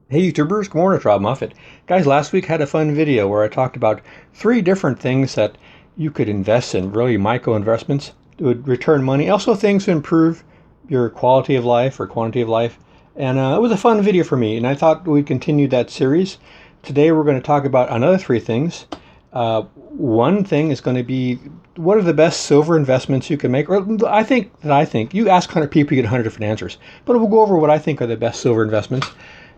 Hey YouTubers, good morning, it's Robb Moffett. Guys, last week had a fun video where I talked about three different things that you could invest in, really micro investments that would return money, also things to improve your quality of life or quantity of life. And it was a fun video for me, and I thought we'd continue that series. Today we're going to talk about another three things. One thing is going to be what are the best silver investments you can make? Or I think you ask 100 people, you get 100 different answers. But we'll go over what I think are the best silver investments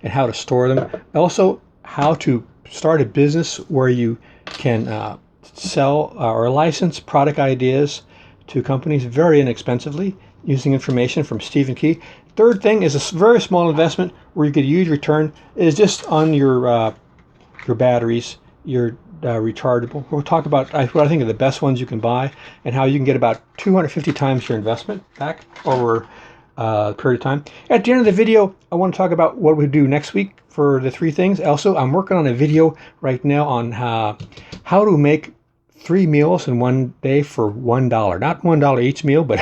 and how to store them. Also, how to start a business where you can sell or license product ideas to companies very inexpensively using information from Stephen Key. Third thing is a very small investment where you could use return is just on your batteries, your rechargeable. We'll talk about what I think are the best ones you can buy and how you can get about 250 times your investment back over a period of time. At the end of the video, I want to talk about what we do next week for the three things. Also, I'm working on a video right now on how to make three meals in one day for $1. Not $1 each meal, but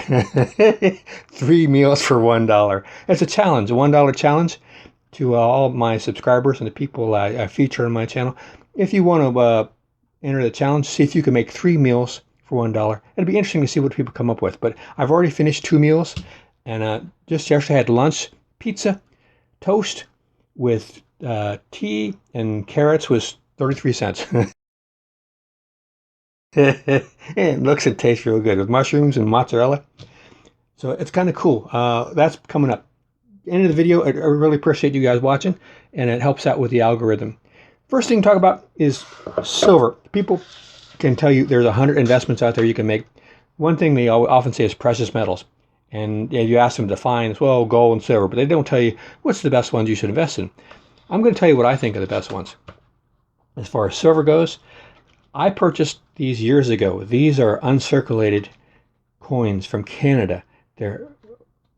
three meals for $1. It's a challenge, a $1 challenge to all my subscribers and the people I feature on my channel. If you want to enter the challenge, see if you can make three meals for $1. It'd be interesting to see what people come up with. But I've already finished two meals, and just yesterday I had lunch, pizza, toast with tea and carrots was 33 cents. It looks and tastes real good with mushrooms and mozzarella. So it's kind of cool. That's coming up. End of the video. I really appreciate you guys watching, and it helps out with the algorithm. First thing to talk about is silver. People can tell you there's 100 investments out there you can make. One thing they often say is precious metals. And you ask them to define as well gold and silver, but they don't tell you what's the best ones you should invest in. I'm going to tell you what I think are the best ones. As far as silver goes, I purchased these years ago. These are uncirculated coins from Canada. They're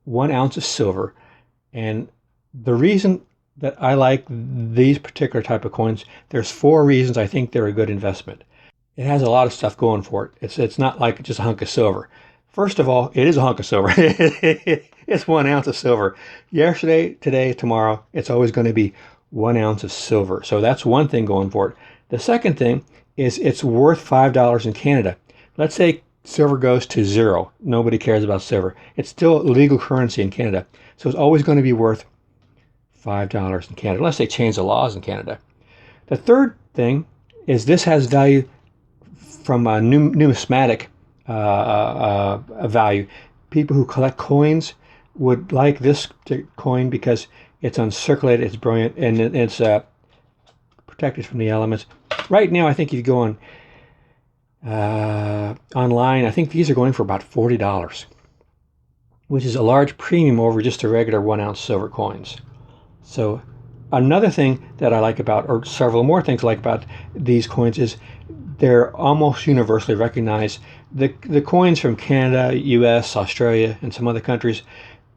1 ounce of silver. And the reason that I like these particular type of coins, there's four reasons I think they're a good investment. It has a lot of stuff going for it. It's not like just a hunk of silver. First of all, it is a hunk of silver. It's 1 ounce of silver. Yesterday, today, tomorrow, it's always going to be 1 ounce of silver. So that's one thing going for it. The second thing is it's worth $5 in Canada. Let's say silver goes to zero. Nobody cares about silver. It's still legal currency in Canada. So it's always going to be worth $5 in Canada, unless they change the laws in Canada. The third thing is this has value from a numismatic value. People who collect coins would like this coin because it's uncirculated, it's brilliant, and it's protected from the elements. Right now, I think if you go on online, I think these are going for about $40, which is a large premium over just the regular 1 ounce silver coins. So another thing that I like about, or several more things I like about these coins is they're almost universally recognized. The coins from Canada, US, Australia, and some other countries,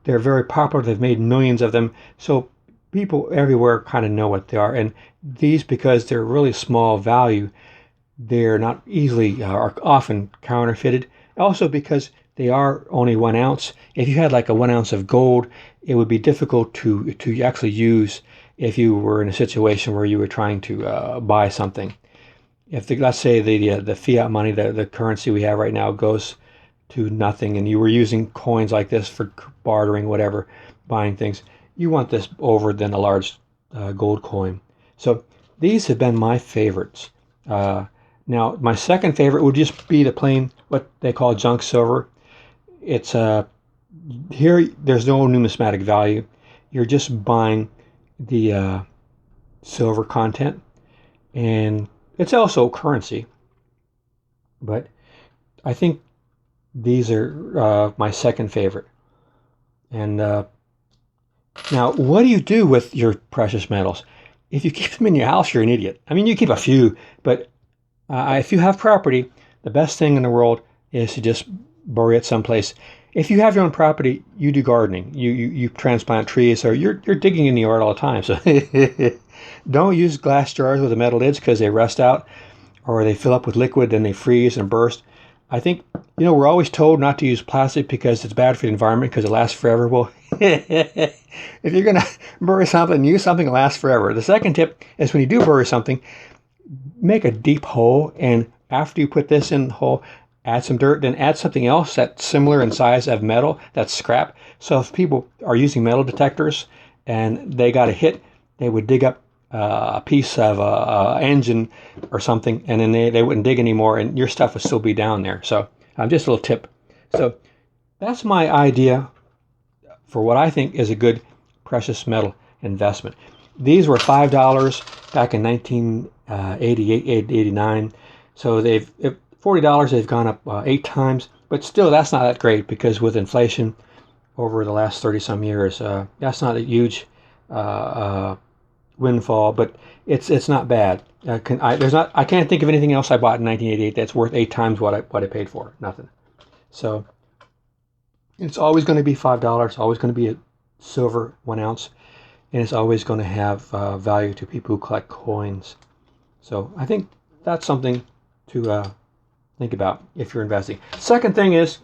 they're very popular. They've made millions of them. So people everywhere kind of know what they are. And these, because they're really small value, they're not easily or often counterfeited. Also because they are only 1 ounce. If you had like a 1 ounce of gold, it would be difficult to actually use if you were in a situation where you were trying to buy something. If let's say the fiat money, the currency we have right now, goes to nothing, and you were using coins like this for bartering, whatever, buying things, you want this over than a large gold coin. So these have been my favorites. Now, my second favorite would just be the plain, what they call junk silver. It's here. There's no numismatic value. You're just buying the silver content, and it's also currency. But I think these are my second favorite. And now, what do you do with your precious metals? If you keep them in your house, you're an idiot. I mean, you keep a few, but if you have property, the best thing in the world is to just bury it someplace. If you have your own property, you do gardening. You transplant trees, or you're digging in the yard all the time. So don't use glass jars with the metal lids because they rust out, or they fill up with liquid and they freeze and burst. I think, we're always told not to use plastic because it's bad for the environment because it lasts forever. Well, If you're going to bury something, use something that lasts forever. The second tip is when you do bury something, make a deep hole, and after you put this in the hole, add some dirt, then add something else that's similar in size of metal, that's scrap. So if people are using metal detectors and they got a hit, they would dig up a piece of a engine or something, and then they wouldn't dig anymore, and your stuff would still be down there. So just a little tip. So that's my idea for what I think is a good precious metal investment. These were $5 back in 1988, 89. So they've $40. They've gone up 8 times, but still that's not that great, because with inflation over the last 30 some years, that's not a huge windfall, but it's not bad. I can't think of anything else I bought in 1988 that's worth 8 times what I paid for. Nothing. So it's always going to be $5. Always going to be a silver 1 ounce, and it's always going to have value to people who collect coins. So I think that's something to think about if you're investing. Second thing is,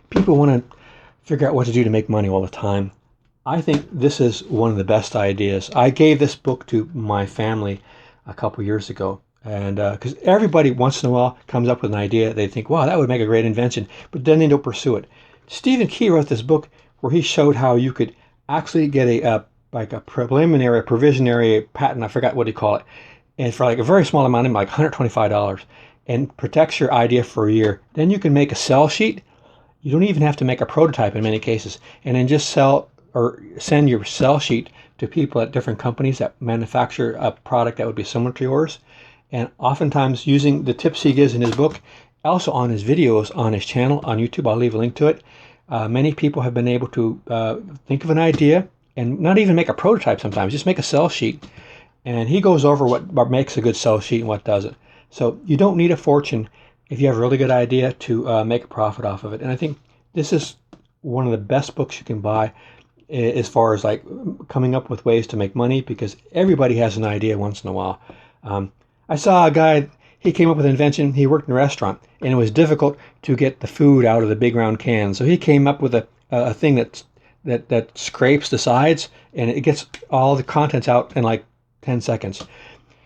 people want to figure out what to do to make money all the time. I think this is one of the best ideas. I gave this book to my family a couple years ago, and because everybody once in a while comes up with an idea, they think, wow, that would make a great invention, but then they don't pursue it. Stephen Key wrote this book where he showed how you could actually get a preliminary, provisionary patent, I forgot what he called it, and for like a very small amount, like $125, and protects your idea for a year. Then you can make a sell sheet. You don't even have to make a prototype in many cases, and then just sell or send your sell sheet to people at different companies that manufacture a product that would be similar to yours. And oftentimes using the tips he gives in his book, also on his videos on his channel on YouTube, I'll leave a link to it. Many people have been able to think of an idea and not even make a prototype sometimes, just make a sell sheet. And he goes over what makes a good sell sheet and what doesn't. So you don't need a fortune if you have a really good idea to make a profit off of it. And I think this is one of the best books you can buy as far as like coming up with ways to make money, because everybody has an idea once in a while. I saw a guy, he came up with an invention. He worked in a restaurant, and it was difficult to get the food out of the big round cans. So he came up with a thing that scrapes the sides, and it gets all the contents out in like 10 seconds.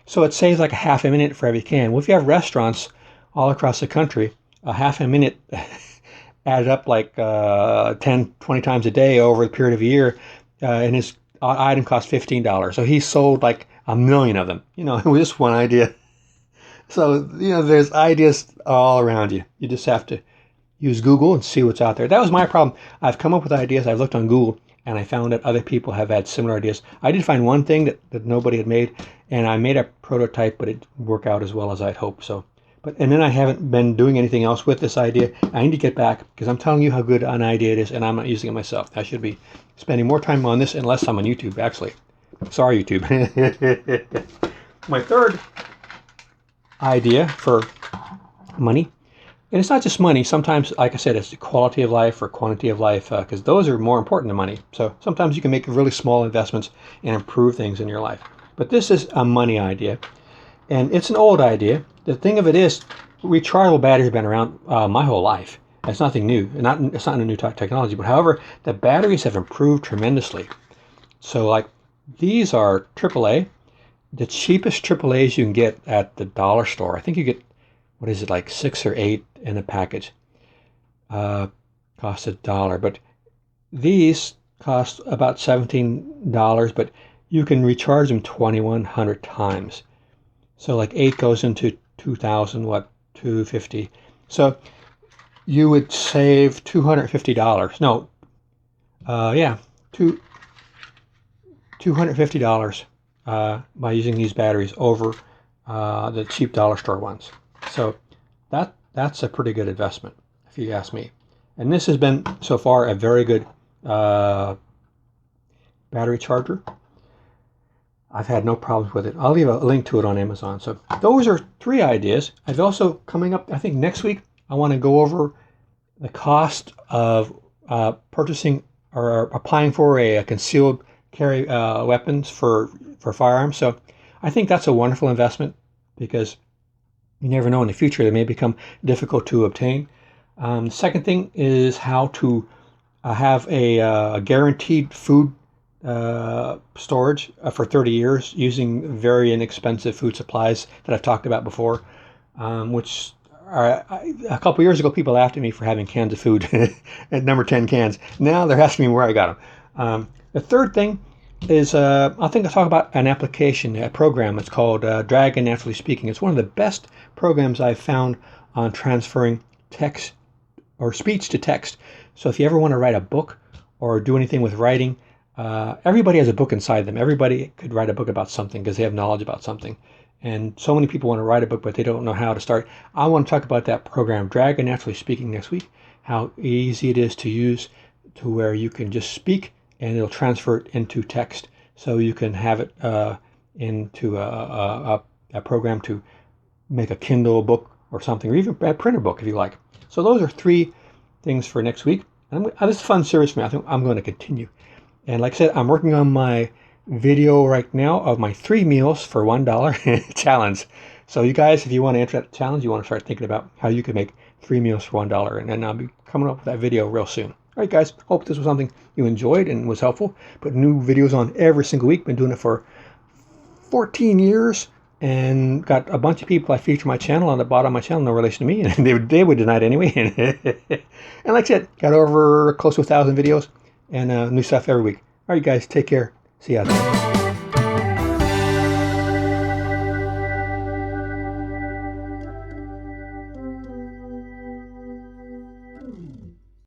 So it saves like a half a minute for every can. Well, if you have restaurants all across the country, a half a minute added up like 10, 20 times a day over the period of a year, and his item cost $15. So he sold like 1 million of them, with just one idea. So, there's ideas all around you. You just have to use Google and see what's out there. That was my problem. I've come up with ideas. I've looked on Google, and I found that other people have had similar ideas. I did find one thing that nobody had made, and I made a prototype, but it didn't work out as well as I'd hoped. And then I haven't been doing anything else with this idea. I need to get back, because I'm telling you how good an idea it is, and I'm not using it myself. I should be spending more time on this and less time on YouTube, actually. Sorry, YouTube. My third idea for money, and it's not just money. Sometimes, like I said, it's quality of life or quantity of life, because those are more important than money. So sometimes you can make really small investments and improve things in your life. But this is a money idea, and it's an old idea. The thing of it is, rechargeable batteries have been around my whole life. It's nothing new. It's not a new technology, but however, the batteries have improved tremendously. So like these are AAA, the cheapest AAAs you can get at the dollar store. I think you get, what is it, like 6 or 8 in a package. Cost $1, but these cost about $17, but you can recharge them 2,100 times. So like 8 goes into 2,000, $250. So you would save $250. No, $250 by using these batteries over the cheap dollar store ones. So that's a pretty good investment, if you ask me. And this has been so far a very good battery charger. I've had no problems with it. I'll leave a link to it on Amazon. So those are 3 ideas. I've also, coming up, I think next week, I want to go over the cost of purchasing or applying for a concealed carry weapons for firearms. So I think that's a wonderful investment, because you never know, in the future they may become difficult to obtain. The second thing is how to I have a guaranteed food storage for 30 years using very inexpensive food supplies that I've talked about before, which are, a couple years ago people laughed at me for having cans of food at number 10 cans. Now they're asking me where I got them. The third thing is I think I'll talk about an application, a program. It's called Dragon Naturally Speaking. It's one of the best programs I've found on transferring text or speech to text. So if you ever want to write a book or do anything with writing, everybody has a book inside them. Everybody could write a book about something because they have knowledge about something. And so many people want to write a book, but they don't know how to start. I want to talk about that program, Dragon Naturally Speaking, next week, how easy it is to use to where you can just speak and it'll transfer it into text. So you can have it into a program to make a Kindle book or something, or even a printer book if you like. So those are 3 things for next week. And this is a fun series for me. I think I'm going to continue. And like I said, I'm working on my video right now of my 3 meals for $1 challenge. So you guys, if you want to enter that challenge, you want to start thinking about how you can make 3 meals for $1. And then I'll be coming up with that video real soon. All right, guys, hope this was something you enjoyed and was helpful. Put new videos on every single week. Been doing it for 14 years. And got a bunch of people I feature my channel on the bottom of my channel, no relation to me, and they would deny it anyway. And like I said, got over close to 1,000 videos and new stuff every week. All right, guys, take care. See you out there.